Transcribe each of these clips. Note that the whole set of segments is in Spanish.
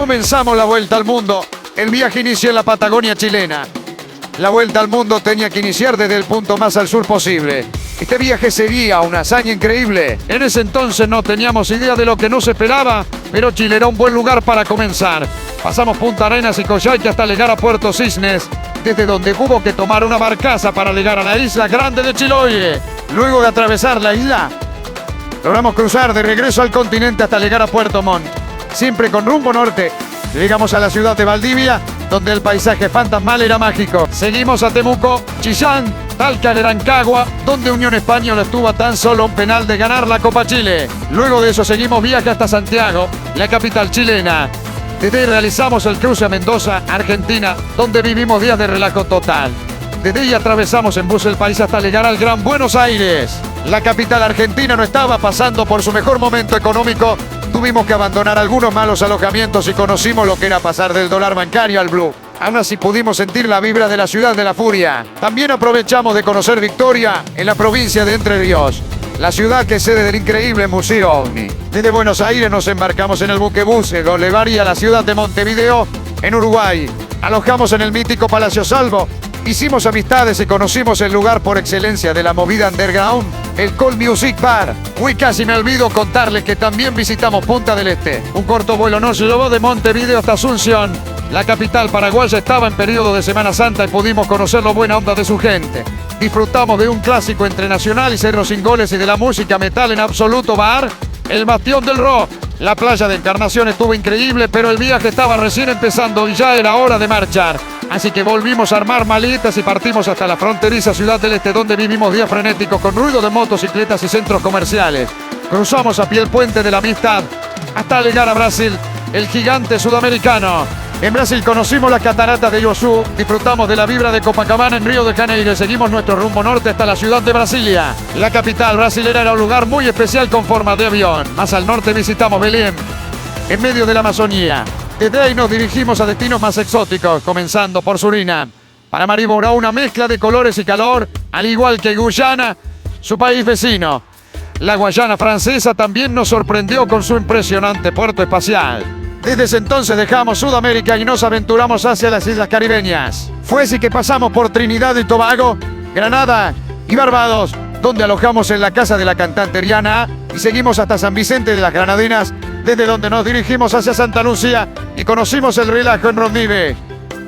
Comenzamos la vuelta al mundo. El viaje inició en la Patagonia chilena. La vuelta al mundo tenía que iniciar desde el punto más al sur posible. Este viaje sería una hazaña increíble. En ese entonces no teníamos idea de lo que nos esperaba, pero Chile era un buen lugar para comenzar. Pasamos Punta Arenas y Coyhaique hasta llegar a Puerto Cisnes, desde donde hubo que tomar una barcaza para llegar a la isla grande de Chiloé. Luego de atravesar la isla, logramos cruzar de regreso al continente hasta llegar a Puerto Montt, siempre con rumbo norte. Llegamos a la ciudad de Valdivia, donde el paisaje fantasmal era mágico. Seguimos a Temuco, Chillán, Talca, Rancagua, donde Unión Española estuvo a tan solo un penal de ganar la Copa Chile. Luego de eso seguimos viaje hasta Santiago, la capital chilena. Desde ahí realizamos el cruce a Mendoza, Argentina, donde vivimos días de relajo total. Desde ahí atravesamos en bus el país hasta llegar al Gran Buenos Aires. La capital argentina no estaba pasando por su mejor momento económico. Tuvimos que abandonar algunos malos alojamientos y conocimos lo que era pasar del dólar bancario al blue. Aún así pudimos sentir la vibra de la ciudad de la furia. También aprovechamos de conocer Victoria, en la provincia de Entre Ríos, la ciudad que es sede del increíble Museo OVNI. Desde Buenos Aires nos embarcamos en el buquebús que nos llevaría a la ciudad de Montevideo, en Uruguay. Alojamos en el mítico Palacio Salvo. Hicimos amistades y conocimos el lugar por excelencia de la movida underground, el Cold Music Bar. Uy, casi me olvido contarles que también visitamos Punta del Este. Un corto vuelo nos llevó de Montevideo hasta Asunción. La capital paraguaya estaba en periodo de Semana Santa y pudimos conocer lo buena onda de su gente. Disfrutamos de un clásico entre Nacional y Cerro Sin Goles y de la música metal en absoluto bar, el bastión del rock. La playa de Encarnación estuvo increíble, pero el viaje estaba recién empezando y ya era hora de marchar. Así que volvimos a armar maletas y partimos hasta la fronteriza Ciudad del Este, donde vivimos días frenéticos con ruido de motocicletas y centros comerciales. Cruzamos a pie el puente de la Amistad hasta llegar a Brasil, el gigante sudamericano. En Brasil conocimos las cataratas de Iguazú, disfrutamos de la vibra de Copacabana en Río de Janeiro y seguimos nuestro rumbo norte hasta la ciudad de Brasilia. La capital brasilera era un lugar muy especial con forma de avión. Más al norte visitamos Belém, en medio de la Amazonía. Desde ahí nos dirigimos a destinos más exóticos, comenzando por Surinam. Paramaribo, una mezcla de colores y calor, al igual que Guyana, su país vecino. La Guayana francesa también nos sorprendió con su impresionante puerto espacial. Desde ese entonces dejamos Sudamérica y nos aventuramos hacia las islas caribeñas. Fue así que pasamos por Trinidad y Tobago, Granada y Barbados, donde alojamos en la casa de la cantante Rihanna y seguimos hasta San Vicente de las Granadinas, desde donde nos dirigimos hacia Santa Lucía y conocimos el relajo en Rondive.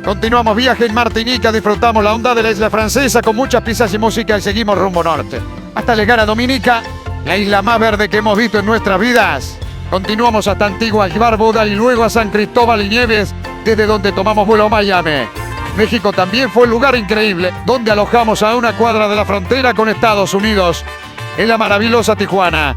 Continuamos viaje en Martinica, disfrutamos la onda de la isla francesa con muchas pizzas y música y seguimos rumbo norte, hasta llegar a Dominica, la isla más verde que hemos visto en nuestras vidas. Continuamos hasta Antigua y Barbuda y luego a San Cristóbal y Nieves, desde donde tomamos vuelo a Miami. México también fue un lugar increíble, donde alojamos a una cuadra de la frontera con Estados Unidos, en la maravillosa Tijuana.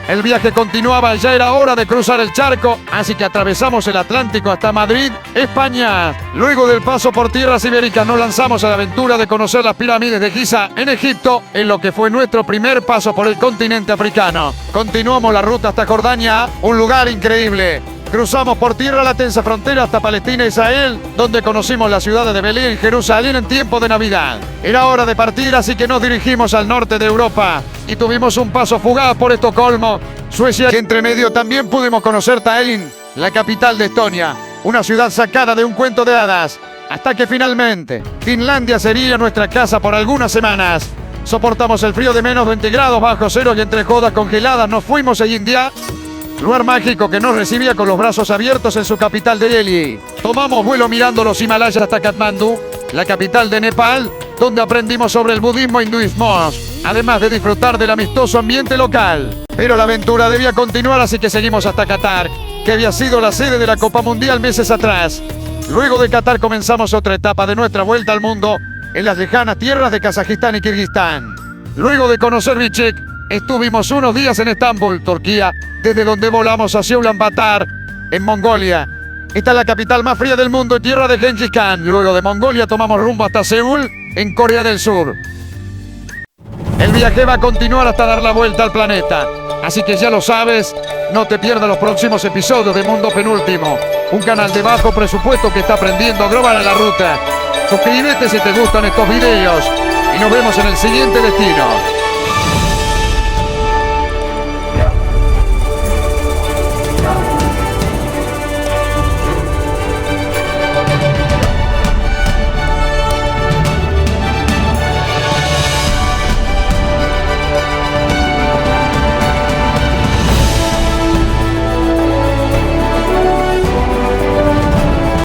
El viaje continuaba y ya era hora de cruzar el charco, así que atravesamos el Atlántico hasta Madrid, España. Luego del paso por tierras ibéricas nos lanzamos a la aventura de conocer las pirámides de Giza en Egipto, en lo que fue nuestro primer paso por el continente africano. Continuamos la ruta hasta Jordania, un lugar increíble. Cruzamos por tierra la tensa frontera hasta Palestina e Israel, donde conocimos las ciudades de Belén y Jerusalén en tiempo de Navidad. Era hora de partir, así que nos dirigimos al norte de Europa y tuvimos un paso fugaz por Estocolmo, Suecia, y entre medio también pudimos conocer Tallinn, la capital de Estonia, una ciudad sacada de un cuento de hadas, hasta que finalmente Finlandia sería nuestra casa por algunas semanas. Soportamos el frío de menos 20 grados bajo cero y entre jodas congeladas nos fuimos a India, lugar mágico que nos recibía con los brazos abiertos en su capital de Delhi. Tomamos vuelo mirando los Himalayas hasta Katmandú, la capital de Nepal, donde aprendimos sobre el budismo e hinduismo, además de disfrutar del amistoso ambiente local. Pero la aventura debía continuar, así que seguimos hasta Qatar, que había sido la sede de la Copa Mundial meses atrás. Luego de Qatar comenzamos otra etapa de nuestra vuelta al mundo en las lejanas tierras de Kazajistán y Kirguistán. Luego de conocer Bichkek, estuvimos unos días en Estambul, Turquía, desde donde volamos hacia Ulaanbaatar, en Mongolia. Esta es la capital más fría del mundo y tierra de Gengis Khan. Luego de Mongolia tomamos rumbo hasta Seúl, en Corea del Sur. El viaje va a continuar hasta dar la vuelta al planeta. Así que ya lo sabes, no te pierdas los próximos episodios de Mundo Penúltimo, un canal de bajo presupuesto que está aprendiendo global a la ruta. Suscríbete si te gustan estos videos y nos vemos en el siguiente destino.